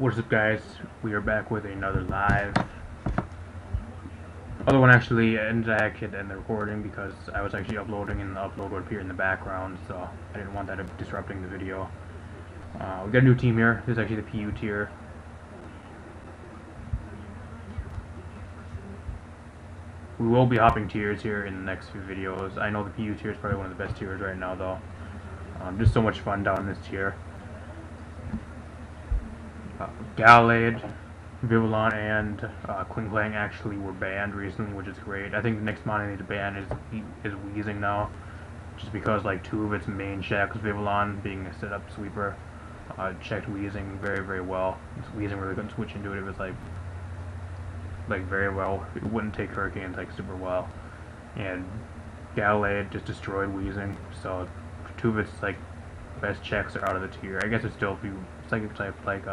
What's up, guys? We are back with another live. Other one actually ended. I could end the recording because I was actually uploading and the upload would appear in the background, so I didn't want that disrupting the video. We got a new team here. This is actually the PU tier. We will be hopping tiers here in the next few videos. I know the PU tier is probably one of the best tiers right now, though. Just so much fun down in this tier. Gallade, Vivillon, and Klinklang actually were banned recently, which is great. I think the next mon I need to ban is Wheezing now, just because like two of its main checks, Vivillon being a setup sweeper, checked Wheezing very well. Wheezing really couldn't switch into it. It was like very well. It wouldn't take Hurricanes like super well, and Gallade just destroyed Wheezing. So two of its like best checks are out of the tier. I guess there's still a few psychic type like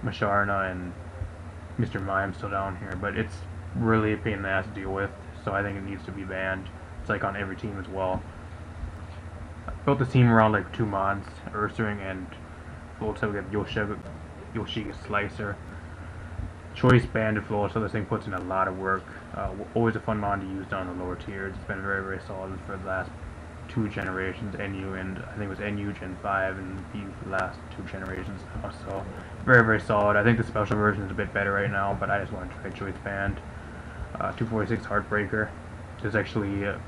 Masquerain and Mr. Mime still down here, but it's really a pain in the ass to deal with, so I think it needs to be banned. It's like on every team as well. I built this team around like two mods, Ursaring and Floatzel. We got Yoshiga Slicer. Choice banded Floatzel, so this thing puts in a lot of work. Always a fun mod to use down the lower tiers. It's been very solid for the last two generations, NU and I think it was NU Gen 5 and PU for the last two generations now, so very solid. I think the special version is a bit better right now, but I just want to try Choice Band. 246 Heartbreaker. There's actually a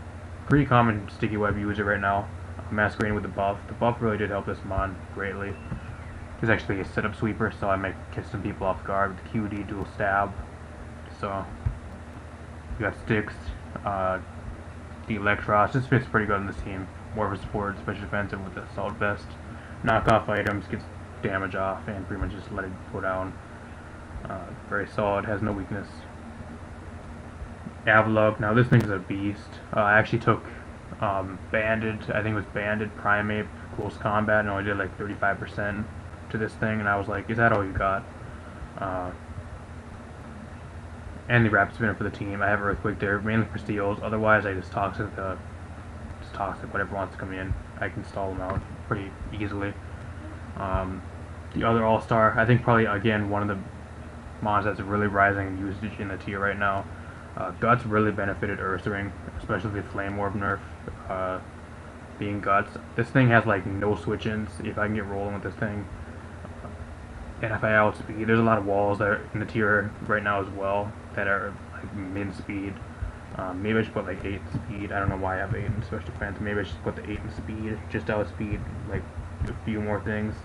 pretty common sticky web user right now. Masquerain with the buff. The buff really did help this mon greatly. There's actually a setup sweeper, so I might kiss some people off guard with the QD dual stab. So we got Styx, the Eelektross. This fits pretty good on this team. More of a support, especially defensive with the assault vest. Knockoff items, gets damage off, and pretty much just let it go down. Very solid, has no weakness. Avalugg. Now this thing's a beast. I actually took Banded, I think it was Banded Primate Close Combat, and only did like 35% to this thing, and I was like, is that all you got? And the Rapid Spinner for the team. I have Earthquake there, mainly for steals. Otherwise, I just Toxic whatever wants to come in. I can stall them out pretty easily. The other All-Star, I think probably, again, one of the mons that's really rising in usage in the tier right now. Guts really benefited Ursaring, especially the Flame Orb nerf being Guts. This thing has like no switch-ins if I can get rolling with this thing. And if I outspeed, there's a lot of walls that are in the tier right now as well that are like min-speed. Maybe I should put like 8 speed. I don't know why I have 8 in special defense. Maybe I should put the 8 in speed, just outspeed like a few more things.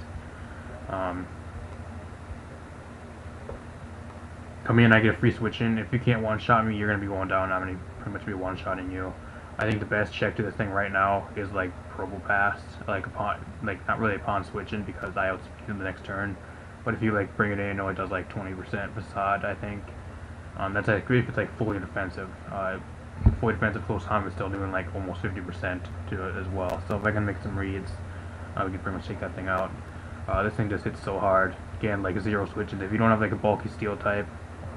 Come in, I get a free switch in. If you can't one-shot me, you're gonna be going down. I'm gonna pretty much be one-shotting you. I think the best check to this thing right now is like Probo Pass, like upon, like not really upon switching because I outspeed him the next turn. But if you like bring it in, it does like 20% Facade, I think. That's like great if it's like fully defensive. Fully defensive close combat is still doing like almost 50% to it as well. So if I can make some reads, we can pretty much take that thing out. This thing just hits so hard. Again, like zero switches. If you don't have like a bulky steel type,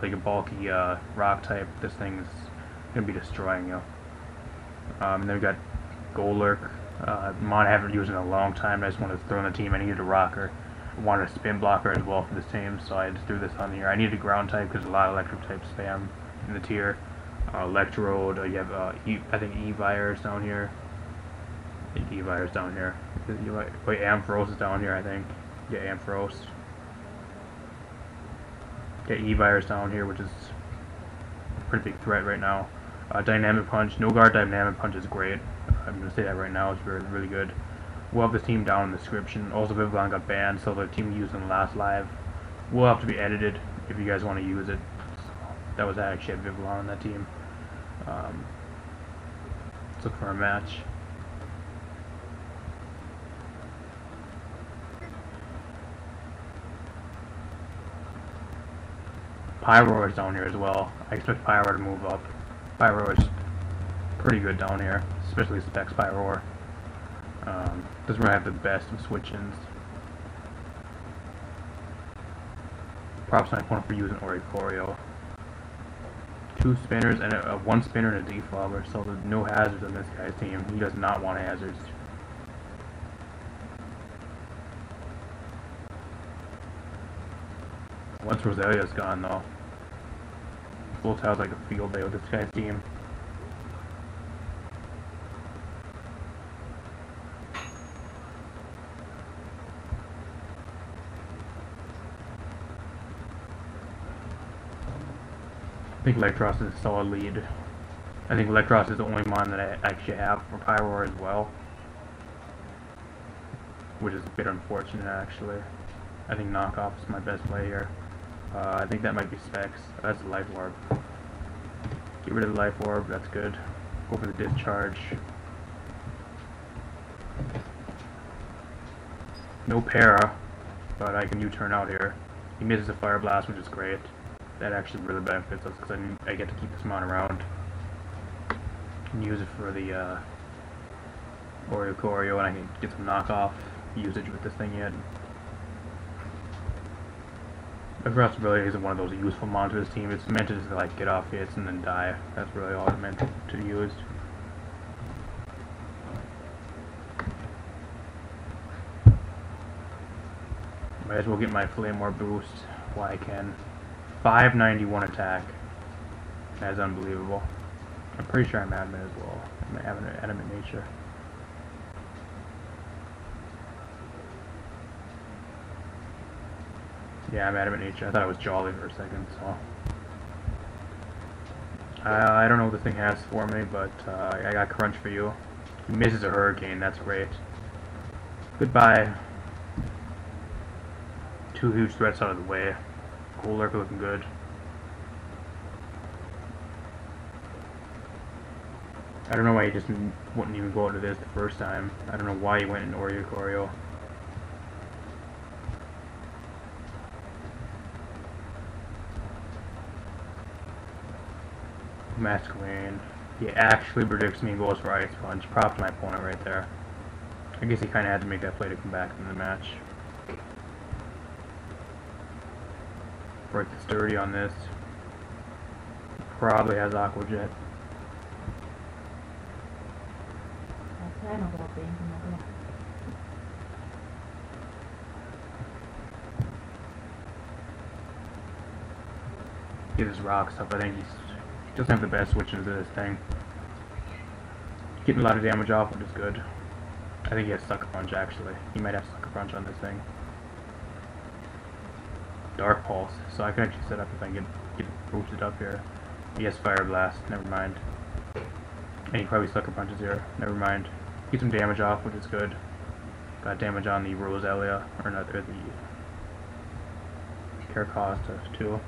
like a bulky rock type, this thing is gonna be destroying you. And then we got Golurk. Mon I haven't used in a long time. I just wanted to throw in the team. I needed a rocker. I wanted a spin blocker as well for this team, so I just threw this on here. I needed a ground type because a lot of electric type spam in the tier. Electrode. You have I think E-Virus down here. I think E-Virus down here. Wait, Ampharos is down here, I think. Yeah, Ampharos. Get E-Virus down here, which is a pretty big threat right now. Dynamic Punch. No guard Dynamic Punch is great. I'm going to say that right now. It's really good. We'll have this team down in the description. Also, Vivillon got banned, so the team we used in the last live will have to be edited if you guys want to use it. So that was actually had Vivillon on that team. Let's look for a match. Pyro is down here as well. I expect Pyro to move up. Pyro is pretty good down here, especially Specs Pyro. Doesn't really have the best of switch-ins. Props on point for using Oricorio. 2 spinners and a 1 spinner and a defogger, so there's no hazards on this guy's team. He does not want hazards. Once Rosalia's gone, though, Floatzel's like a field day with this guy's team. I think Eelektross is a solid lead. I think Eelektross is the only mon that I actually have for Pyroar as well. Which is a bit unfortunate, actually. I think Knockoff is my best play here. I think that might be Styx. That's a Life Orb. Get rid of the Life Orb, that's good. Go for the Discharge. No Para, but I can U-turn out here. He misses a Fire Blast, which is great. That actually really benefits us because I get to keep this mon around. And use it for the Oreo, and I can get some knockoff usage with this thing yet. Aqua Jet really isn't one of those useful mons to this team. It's meant to just like get off hits and then die. That's really all it's meant to be used. Might as well get my Flame Orb boost while I can. 591 attack. That is unbelievable. I'm pretty sure I'm Adamant as well. I'm Adamant Nature. Yeah, I'm Adamant Nature. I thought it was Jolly for a second, so... I don't know what this thing has for me, but I got Crunch for you. He misses a Hurricane, that's great. Goodbye. 2 huge threats out of the way. Golurk looking good. I don't know why he just wouldn't even go into this the first time. I don't know why he went in Oreo. Masquerain. He actually predicts me and goes for Ice Punch. Props my opponent right there. I guess he kind of had to make that play to come back in the match. Break the sturdy on this. Probably has Aqua Jet. Get his rocks up. I think he doesn't have the best switch into this thing. Getting a lot of damage off, which is good. I think he has Sucker Punch actually. He might have Sucker Punch on this thing. Dark Pulse, so I can actually set up if I can get boosted up here. He has Fire Blast, never mind. And he probably Sucker Punches here, never mind. Get some damage off, which is good. Got damage on the Roselia, or not, or the Care Cost of 2.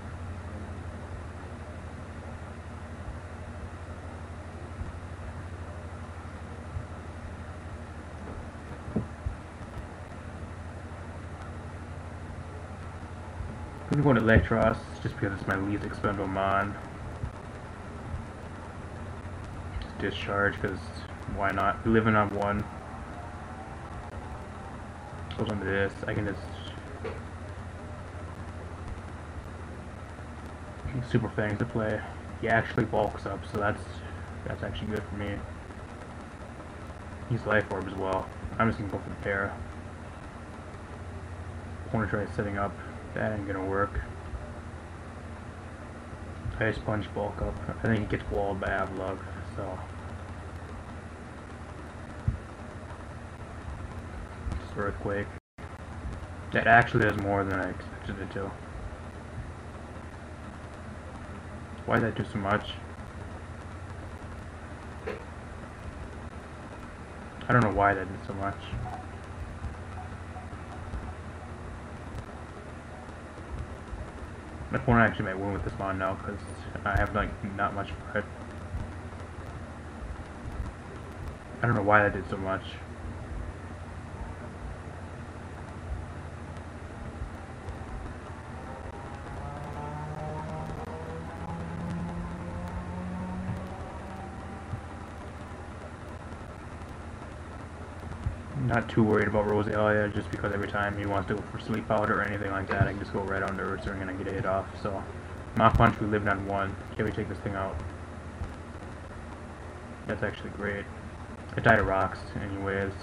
I'm going to Eelektross just because it's my least expendable mon. Just Discharge because why not? Living on 1. Goes into this. I can just Super Fang to play. He actually bulks up, so that's actually good for me. He's Life Orb as well. I'm just gonna go for the pair. Opponent tries setting up. That ain't gonna work. Ice Punch bulk up. I think it gets walled by Avalugg, so. Just Earthquake. That actually does more than I expected it to. Why did that do so much? I don't know why that did so much. My opponent actually might win with this mon now because I have like not much for it. I don't know why that did so much. Not too worried about Roselia just because every time he wants to go for Sleep Powder or anything like that, I can just go right under Ursaring and I get a hit off. So, Mach Punch, we lived on 1. Can we take this thing out? That's actually great. I died to rocks, anyways.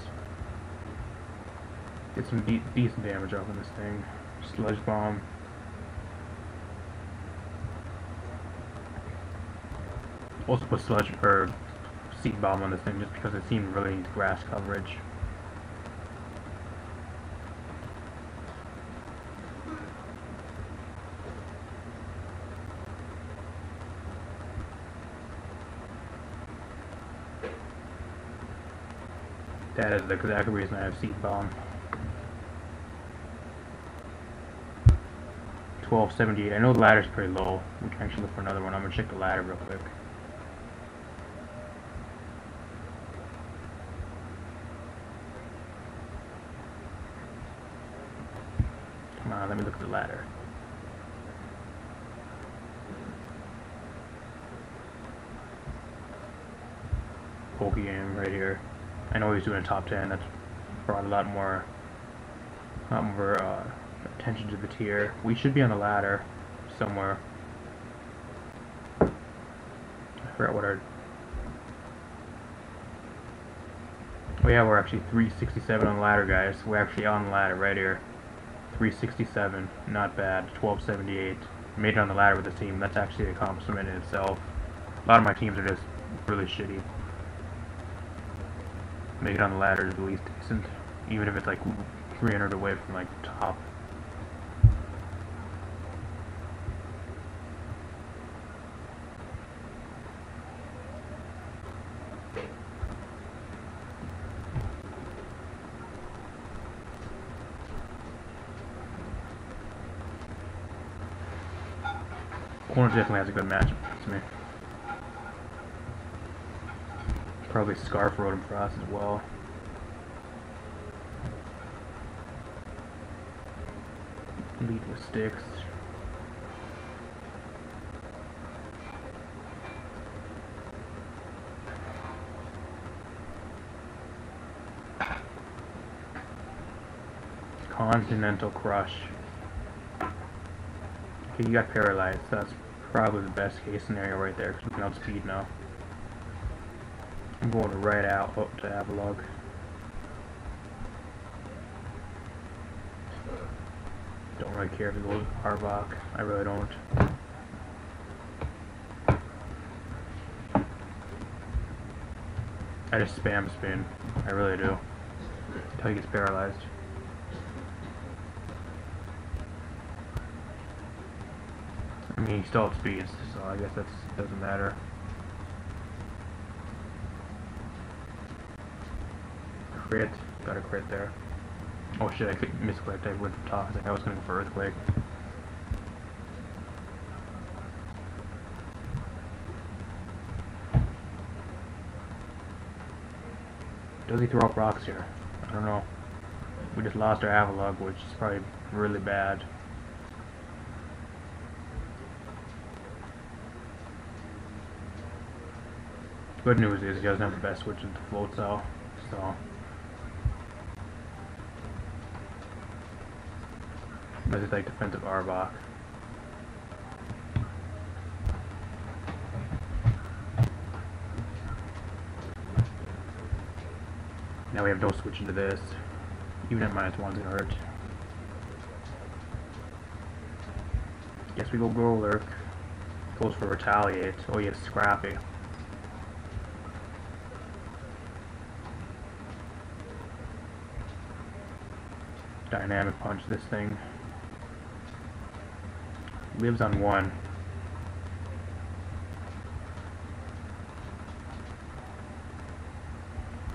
Get some decent damage off of this thing. Sludge Bomb. also put sludge or seed bomb on this thing just because it seemed really needs grass coverage. That is the exact reason I have seed bomb. 1278. I know the ladder's pretty low. We can actually look for another one. I'm gonna check the ladder real quick. Come on, let me look at the ladder. Poke game right here. I know he's doing a top 10. That's brought a lot more attention to the tier. We should be on the ladder somewhere. I forgot what our... Oh yeah, we're actually 367 on the ladder, guys. We're actually on the ladder right here. 367, not bad. 1278. Made it on the ladder with the team. That's actually an accomplishment in itself. A lot of my teams are just really shitty. Make it on the ladder is at least decent, even if it's like 300 away from like the top. Corner definitely has a good matchup against me. Probably Scarf Rotom for us as well. Lead with Styx. Continental Crush. Okay, you got paralyzed. So that's probably the best case scenario right there because we can outspeed now. I'm going right out up to Avalugg. Don't really care if it goes Arbok. I really don't. I just spam spin. I really do. Until he gets paralyzed. I mean, he still outspeeds, so I guess that doesn't matter. Crit. Got a crit there. Oh shit, I could misclicked. I went for Toxic. I was gonna go for Earthquake. Does he throw up rocks here? I don't know. We just lost our Avalugg, which is probably really bad. Good news is he doesn't have the best switch into Floatzel, so... I just like defensive Arbok. Now we have no switch into this. Even at -1's gonna hurt. Guess we go Golurk. Goes for Retaliate. Oh, he has Scrappy. Dynamic Punch this thing. Lives on 1.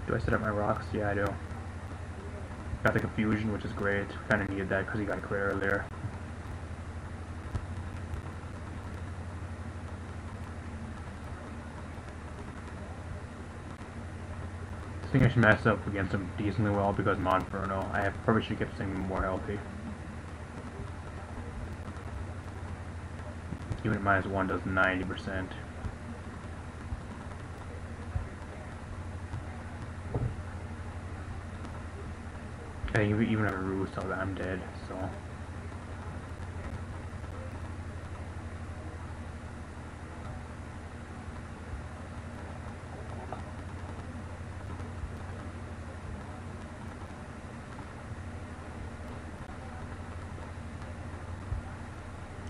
Do I set up my rocks? Yeah, I do. Got the Confusion, which is great. Kinda needed that because he got crit earlier. I think I should mess up against him decently well because Monferno. I probably should have kept him more healthy. Even at -1 does 90%. I think even at a Roost, I'm dead, so...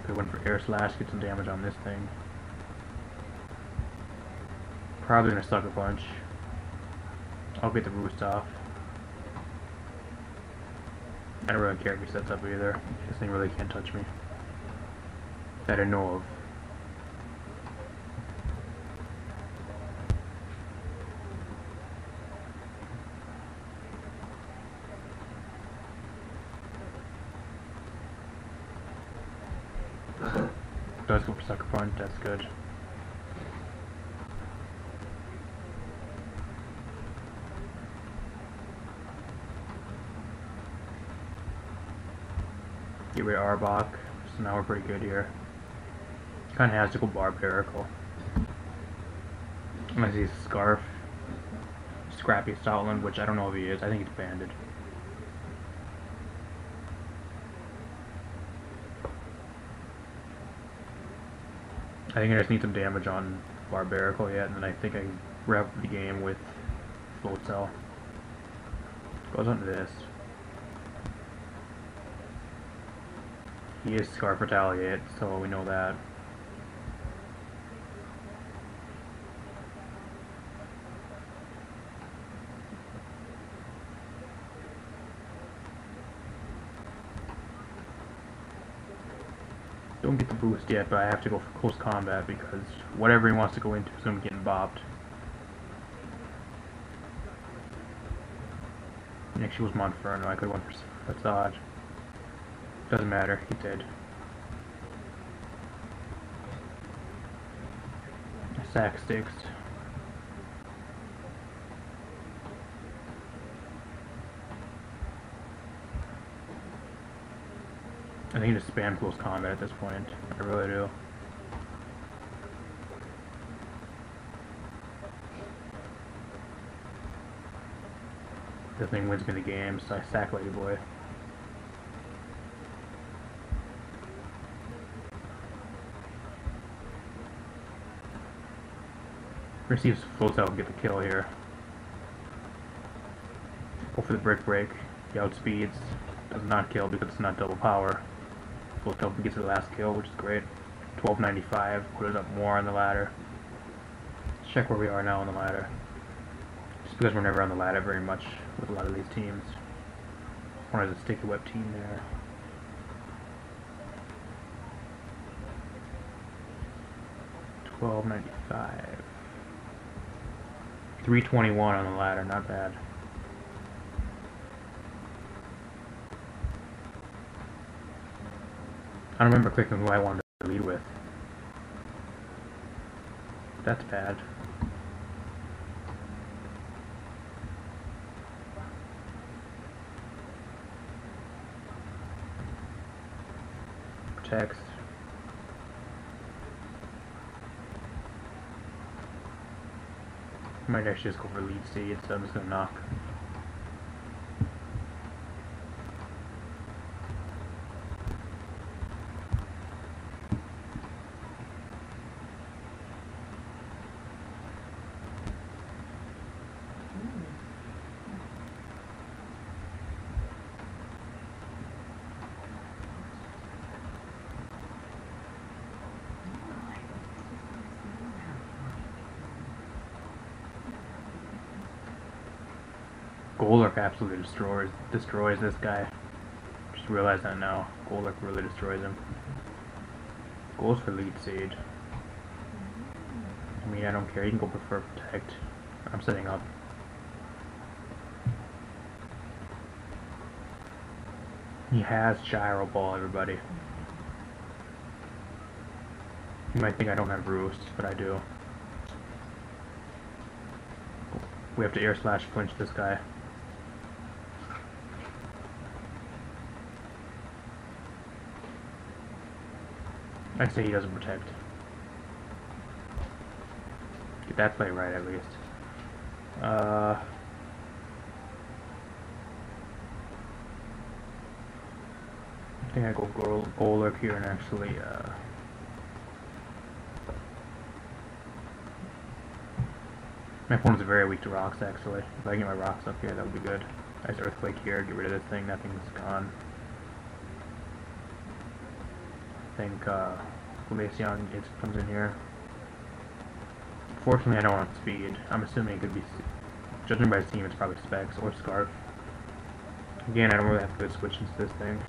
I went for Air Slash, get some damage on this thing. Probably gonna Sucker Punch. I'll get the Roost off. I don't really care if he sets up either. This thing really can't touch me. That I know of. Does go for Sucker Punch, that's good. Get rid of Arbok, so now we're pretty good here. Kinda has to go Barbarical. Unless he's Scarf. Scrappy Stoutland, which I don't know if he is, I think he's banded. I think I just need some damage on Barbarical yet, and then I think I can wrap the game with Floatzel. Goes on to this. He is Scarf Retaliate, so we know that. Don't get the boost yet, but I have to go for close combat because whatever he wants to go into is going to be getting bopped. Next, she was Monferno. I could have went for Facade. Doesn't matter. He did. Sack Styx. I think just spam close combat at this point. I really do. This thing wins me the game, so I sack Ladyboy. Receives Floatzel and get the kill here. Go for the break. He outspeeds. Does not kill because it's not double power. Floatzel gets the last kill, which is great. 1295, put us up more on the ladder. Let's check where we are now on the ladder. Just because we're never on the ladder very much with a lot of these teams. One has a sticky web team there. $12.95. 321 on the ladder, not bad. I don't remember clicking who I wanted to lead with. That's bad. Protects. I might actually just go for lead seed, so I'm just gonna knock. Golurk absolutely destroys this guy. Just realized that now. Golurk really destroys him. Goes for lead seed. I mean, I don't care. You can go prefer protect. I'm setting up. He has Gyro Ball, everybody. You might think I don't have Roost, but I do. We have to air slash flinch this guy. I say he doesn't protect. Get that play right at least. I think I go Golurk here and actually my opponent's very weak to rocks actually. If I can get my rocks up here, that would be good. Nice Earthquake here, get rid of this thing, nothing's gone. I think Glaceon comes in here. Unfortunately, I don't want speed. I'm assuming it could be, judging by Steam, it's probably Specs or Scarf. Again, I don't really have good switch into this thing.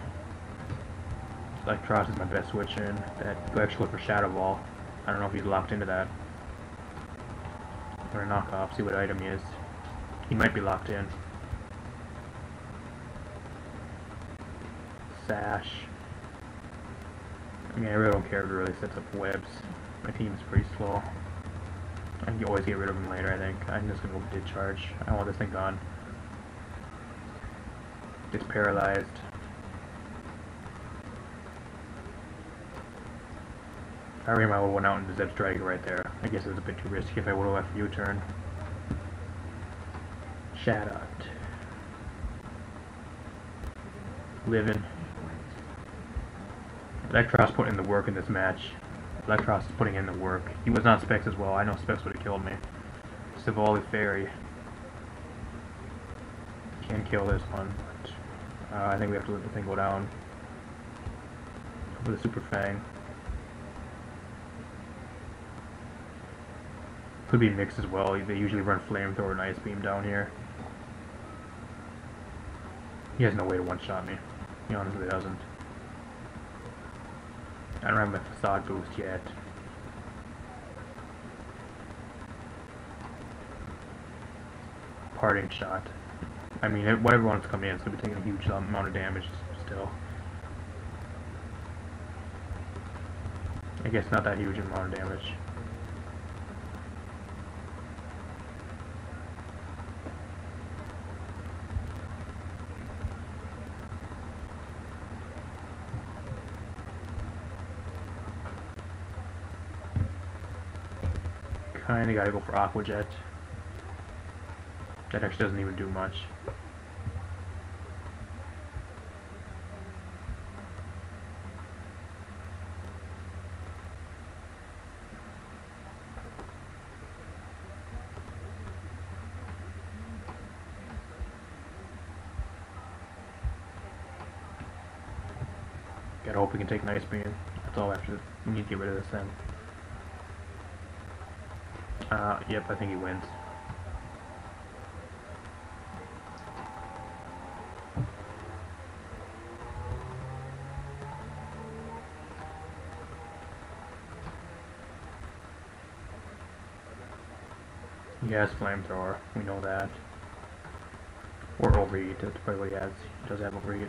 Eelektross is my best switch in. That go actually look for Shadow Ball. I don't know if he's locked into that. I'm gonna knock off, see what item he is. He might be locked in. Sash. I mean, I really don't care if it really sets up webs. My team is pretty slow. I can always get rid of him later, I think. I'm just gonna go with Discharge. I want this thing gone. It's paralyzed. I already might have went out into Zeb Strike right there. I guess it was a bit too risky if I would have left U-turn. Shadow. Living. Eelektross put in the work in this match. Eelektross is putting in the work. He was not Specs as well. I know Specs would have killed me. Savali Fairy. Can't kill this one. But, I think we have to let the thing go down. With a Super Fang. Could be mixed as well. They usually run Flamethrower and Ice Beam down here. He has no way to one-shot me. He honestly doesn't. I don't have my Facade boost yet. Parting Shot. I mean, whatever wants to come in, it's going to be taking a huge amount of damage still. I guess not that huge amount of damage. Kinda gotta go for Aqua Jet. That actually doesn't even do much. Gotta hope we can take an Ice Beam. That's all after. We need to get rid of this thing. Yep, I think he wins. He has Flamethrower, we know that. Or Overheat, that's probably what he has. He does have Overheat.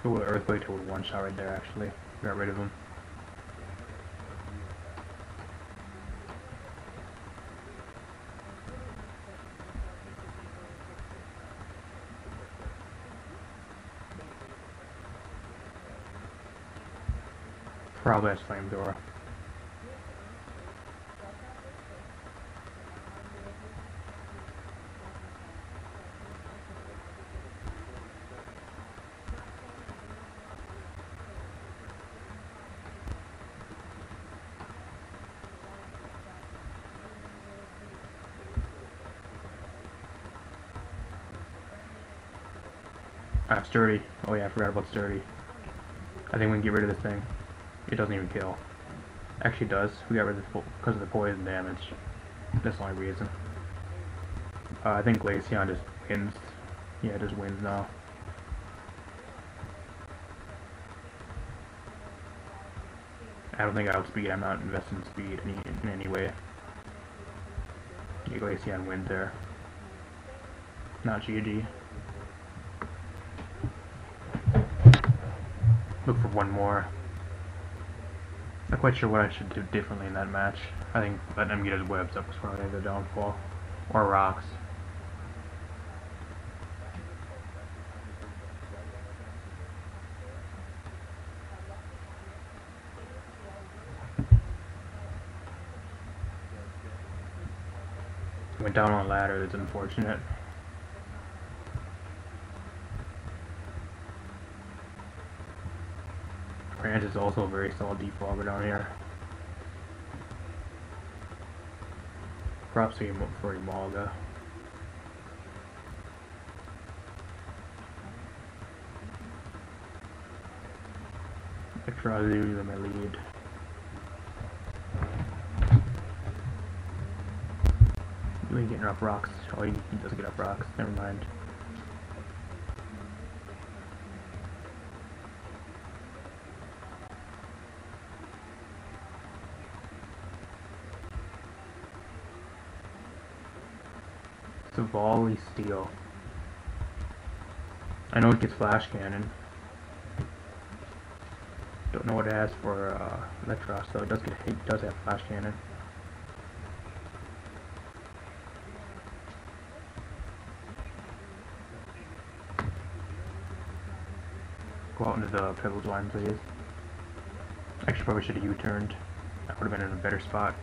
Ooh, Earthquake to one shot right there, actually. Got rid of him. Probably has Flamethrower. Sturdy. Oh yeah, I forgot about Sturdy. I think we can get rid of this thing. It doesn't even kill. Actually it does. We got rid of it because of the poison damage. That's the only reason. I think Glaceon just wins. Yeah, it just wins now. I don't think I outspeed. I'm not investing in speed in any way. Yeah, Glaceon wins there. Not GG. Look for one more. Not quite sure what I should do differently in that match. I think letting him get his webs up was probably the downfall. Or rocks. went down on a ladder, that's unfortunate. France is also a very solid defogger down here. Props to him for Imalga. Extra usually my lead. You ain't getting up rocks. Oh, he does get up rocks. Never mind. It's a volley steel. I know it gets flash cannon. Don't know what it has for Eelektross, though it does have flash cannon. Go out into the Pebbles line, please. Actually, probably should have U-turned. That would have been in a better spot.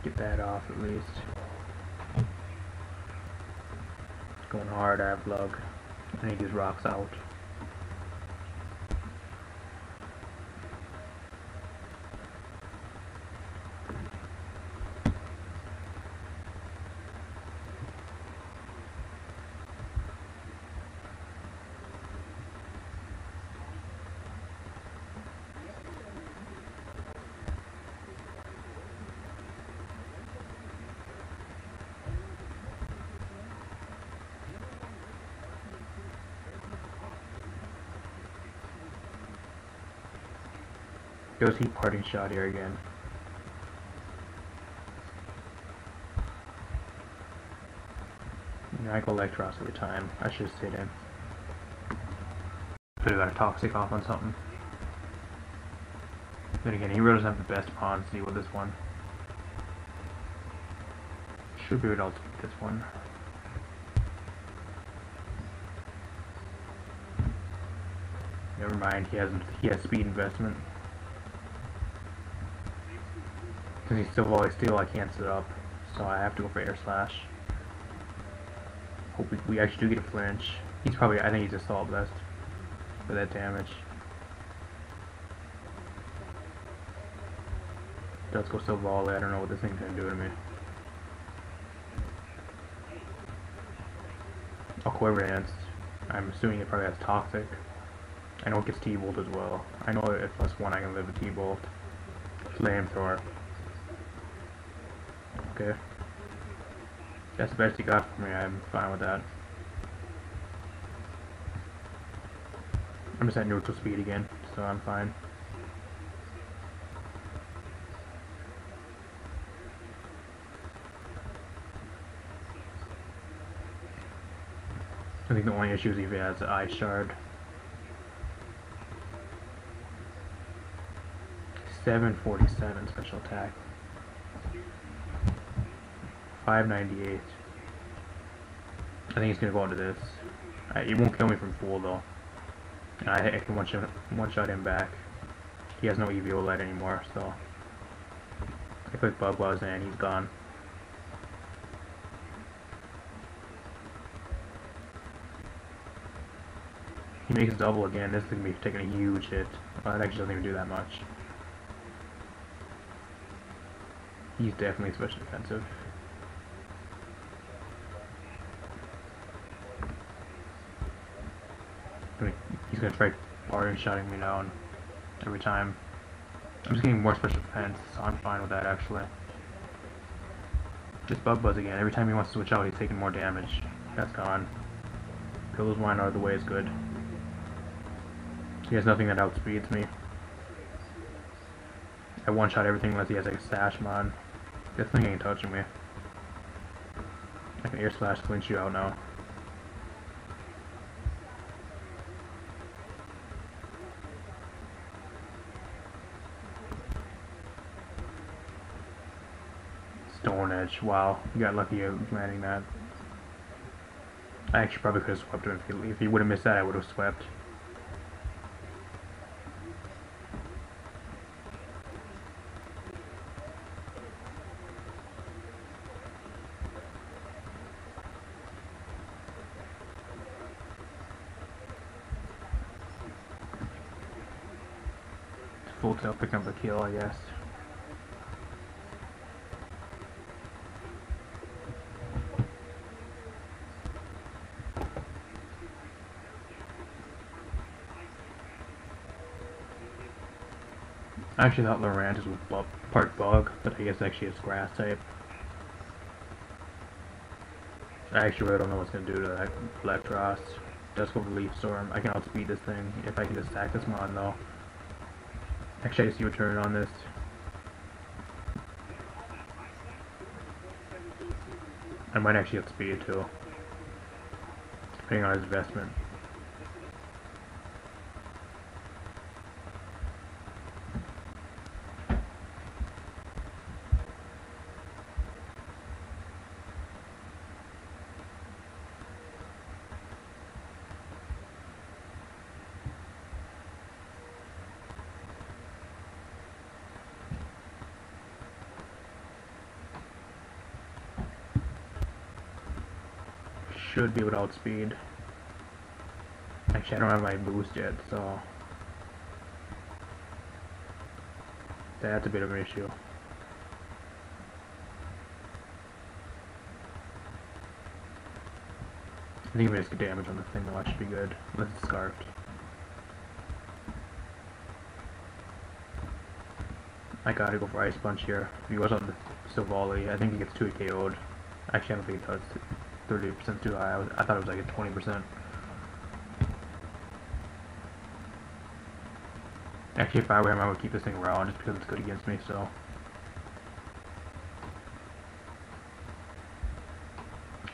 Get that off at least. Going hard, Avalugg. I need these rocks out. Goes heat parting shot here again. I go Eelektross every time. I should have stayed in. Could have got a toxic off on something. Then again, he really doesn't have the best pawns to deal with this one. Should be able to beat this one. Never mind, he has speed investment. Since he's still volley steel, I can't sit up, so I have to go for air slash. Hope we actually do get a flinch. He's probably, I think he's assault vest for that damage. Let's go still volley. I don't know what this thing's gonna do to me. Oh, Quiver Dance. I'm assuming it probably has toxic. I know it gets T-bolt as well. I know at +1 I can live with T-bolt. Flamethrower. Okay. That's the best he got for me. I'm fine with that. I'm just at neutral speed again, so I'm fine. I think the only issue is if he has Eye Shard. 747 special attack. 598. I think he's gonna go into this. He won't kill me from full though. And I can one shot him back. He has no EVO light anymore, so I click Bug Buzz and he's gone. He makes double again. This is gonna be taking a huge hit. Well, it actually doesn't even do that much. He's definitely special defensive. He's gonna try parting shotting me down every time. I'm just getting more special defense, so I'm fine with that actually. Just Bug Buzz again. Every time he wants to switch out, he's taking more damage. That's gone. Pillows wine out of the way is good. He has nothing that outspeeds me. I one-shot everything unless he has like a stash mod. This thing ain't touching me. I can air slash clinch you out now. Stone Edge, wow. You got lucky landing that. I actually probably could have swept him if he would have missed that. I would have swept. Floatzel picking up a kill, I guess. I actually thought Lorantis was part bug, but I guess actually it's grass type. I actually really don't know what's going to do to that Eelektross. Just go for Leaf Storm. I can outspeed this thing if I can just stack this mon though. Actually, I see a turn on this. I might actually outspeed it too, depending on his investment. Should be able to outspeed. Actually, I don't have my boost yet, so that's a bit of an issue. I think if I just get damage on this thing, though, that should be good. Unless it's scarfed. I gotta go for Ice Punch here. If he goes on the Silvally, I think he gets 2 KO'd. Actually, I don't think it does. 30% too high. I thought it was like a 20%. Actually, if I were him, I would keep this thing around just because it's good against me, so.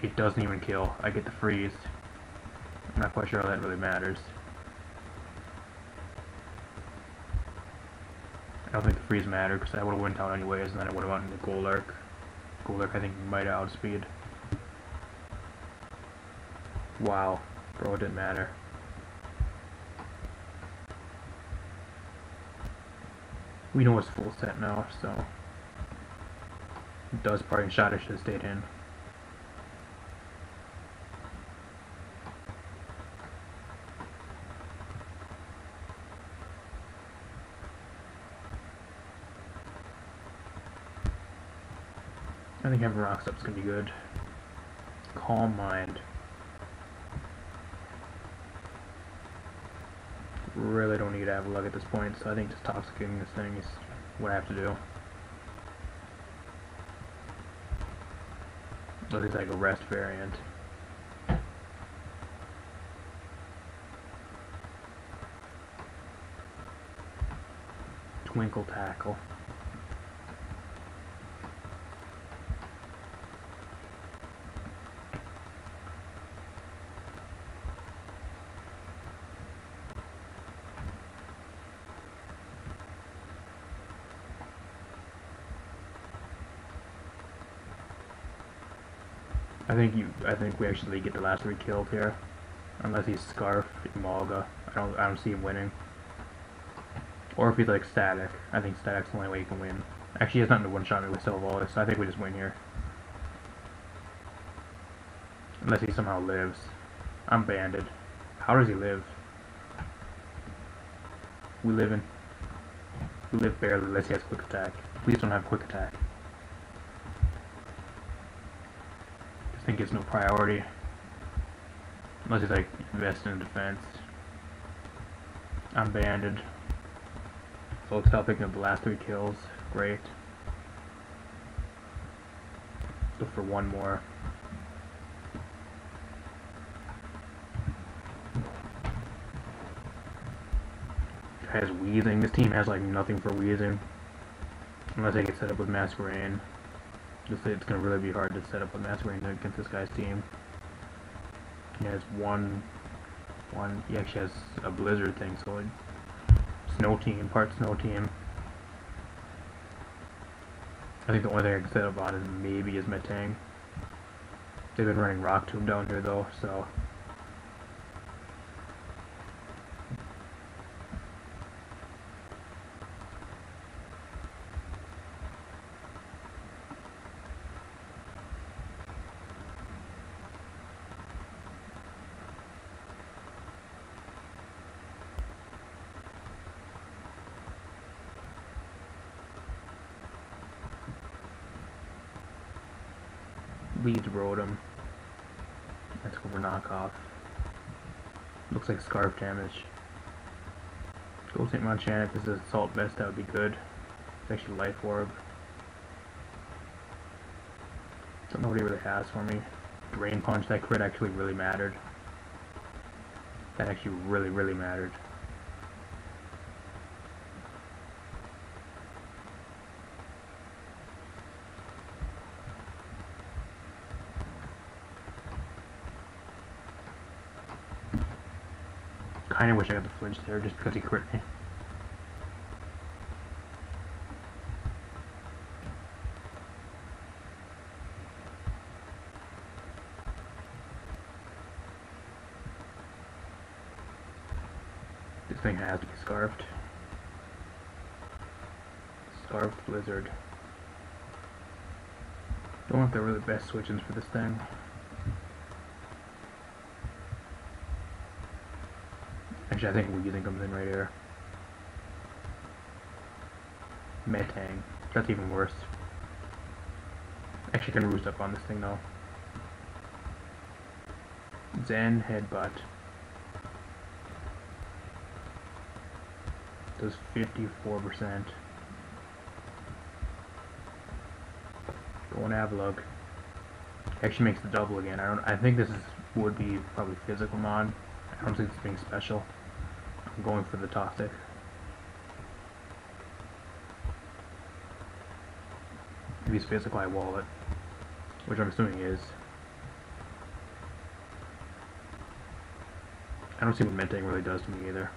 It doesn't even kill. I get the freeze. I'm not quite sure how that really matters. I don't think the freeze mattered because I would have went down anyways, and then I would have went into Golurk. Golurk, I think, might outspeed. Wow, bro, it didn't matter. We know it's full set now, so it does parting shot. I should have stayed in. I think having Rocks up is gonna be good. Calm Mind. Really don't need Avalugg at this point, so I think just toxicating this thing is what I have to do. At least like a rest variant. Twinkle Tackle. I think we actually get the last 3 kills here, unless he's Scarf Imalga. I don't see him winning. Or if he's like Static. I think Static's the only way he can win. Actually, he has nothing to one-shot me with Silvally, so I think we just win here. Unless he somehow lives. I'm banded. How does he live? We live barely unless he has Quick Attack. Please don't have Quick Attack. I think it's no priority. Unless he's like invested in defense. I'm banded. So let's stop picking up the last 3 kills. Great. Go for one more. Has Wheezing. This team has like nothing for Wheezing. Unless I get set up with Masquerain. It's gonna really be hard to set up with Masquerain against this guy's team. He has he actually has a blizzard thing, so snow team, part snow team. I think the only thing I can set up on is maybe his Metang. They've been running Rock Tomb down here though, so Leeds Rotom. That's what we're knockoff. Looks like Scarf damage. Go St. Monchan, if this is Assault Vest, that would be good. It's actually Life Orb. Don't know what he really has for me. Drain Punch, that crit actually really mattered. That actually really mattered. Kinda wish I got the flinch there just because he crit me. This thing has to be scarfed. Scarfed Blizzard. Don't know if they're really the best switch-ins for this thing. Actually, I think Weezing comes in right here. Metang. That's even worse. Actually, I can Roost up on this thing though. Zen Headbutt. Does 54%. Going Avalugg. Actually makes the double again. I think this would be probably physical mod. I don't think it's being special. I'm going for the Toxic. If he's physical, I wall it. Which I'm assuming he is. I don't see what Mentang really does to me either.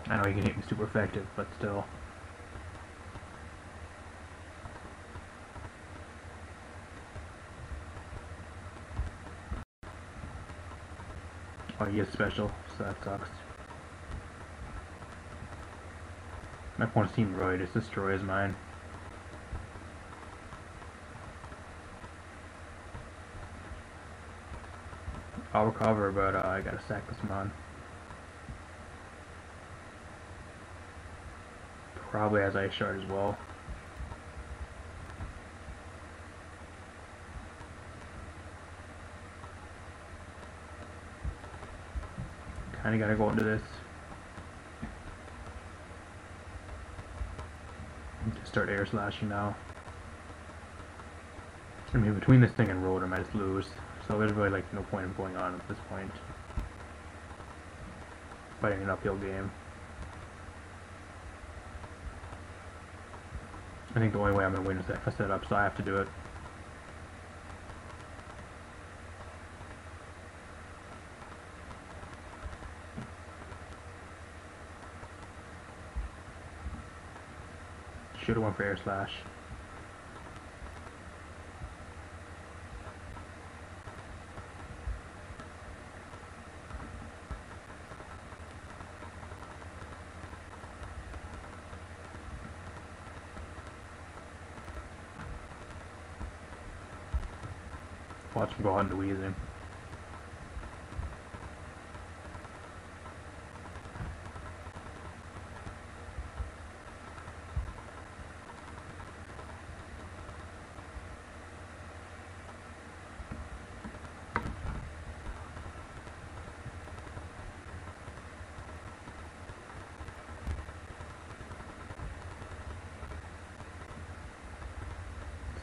I know he can hit me super effective, but still. Oh, he is special, so that sucks. My opponent's Team Roy just destroys mine. I'll recover, but I gotta sack this mon. Probably has Ice Shard as well. Kinda gotta go into this. Just start air slashing now. I mean, between this thing and Rotom, I just lose. So there's really like no point in going on at this point. Fighting an uphill game. I think the only way I'm gonna win is if I set up, so I have to do it. Should've went for Air Slash. Watch him go out into Weezing.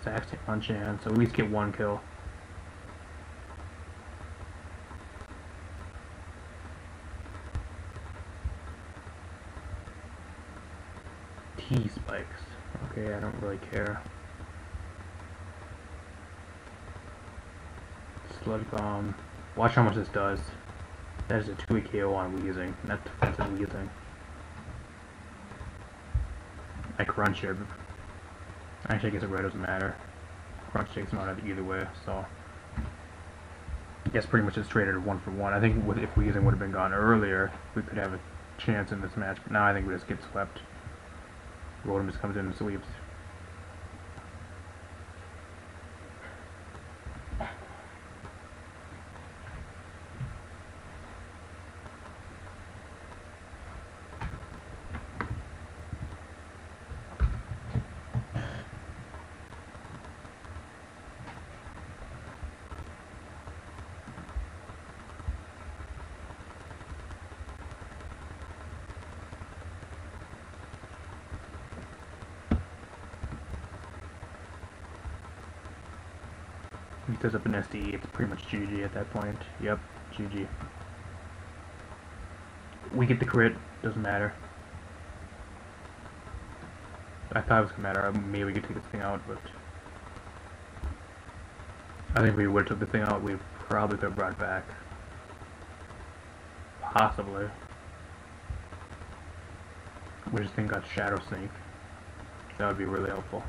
Stacks take on chance, so at least get one kill. T-Spikes. Okay, I don't really care. Sludge Bomb. Watch how much this does. That is a 2 KO on Weezing. That's defensive Weezing. I crunch here. Actually, I guess it really doesn't matter. crunch takes him out either way, so I guess pretty much it's traded 1-for-1. I think if Weezing would have been gone earlier, we could have a chance in this match, but now I think we just get swept. Rotom just comes in and sweeps. He throws up an SD, it's pretty much GG at that point. Yep, GG. We get the crit, doesn't matter. I thought it was gonna matter, maybe we could take this thing out, but I think if we would have took the thing out, we probably could have brought it back. Possibly. We just think got Shadow Sneak. That would be really helpful.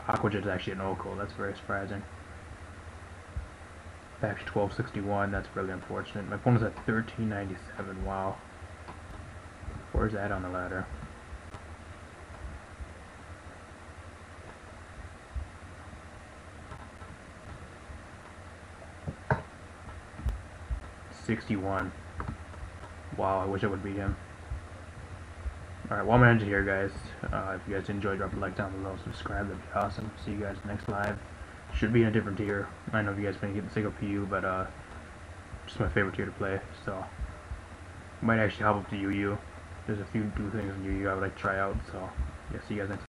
Aqua Jet is actually an Oko, that's very surprising. Back to 1261, that's really unfortunate. My opponent's at 1397, wow. Where's that on the ladder? $61. Wow, I wish I would beat him. Alright, well I'm gonna end it here, guys. If you guys enjoyed, drop a like down below, subscribe, that'd be awesome. See you guys next live. Should be in a different tier. I know you guys been getting sick of PU, but just my favorite tier to play, so might actually hop up to UU. There's a few new things in UU I would like to try out, so yeah, see you guys next time.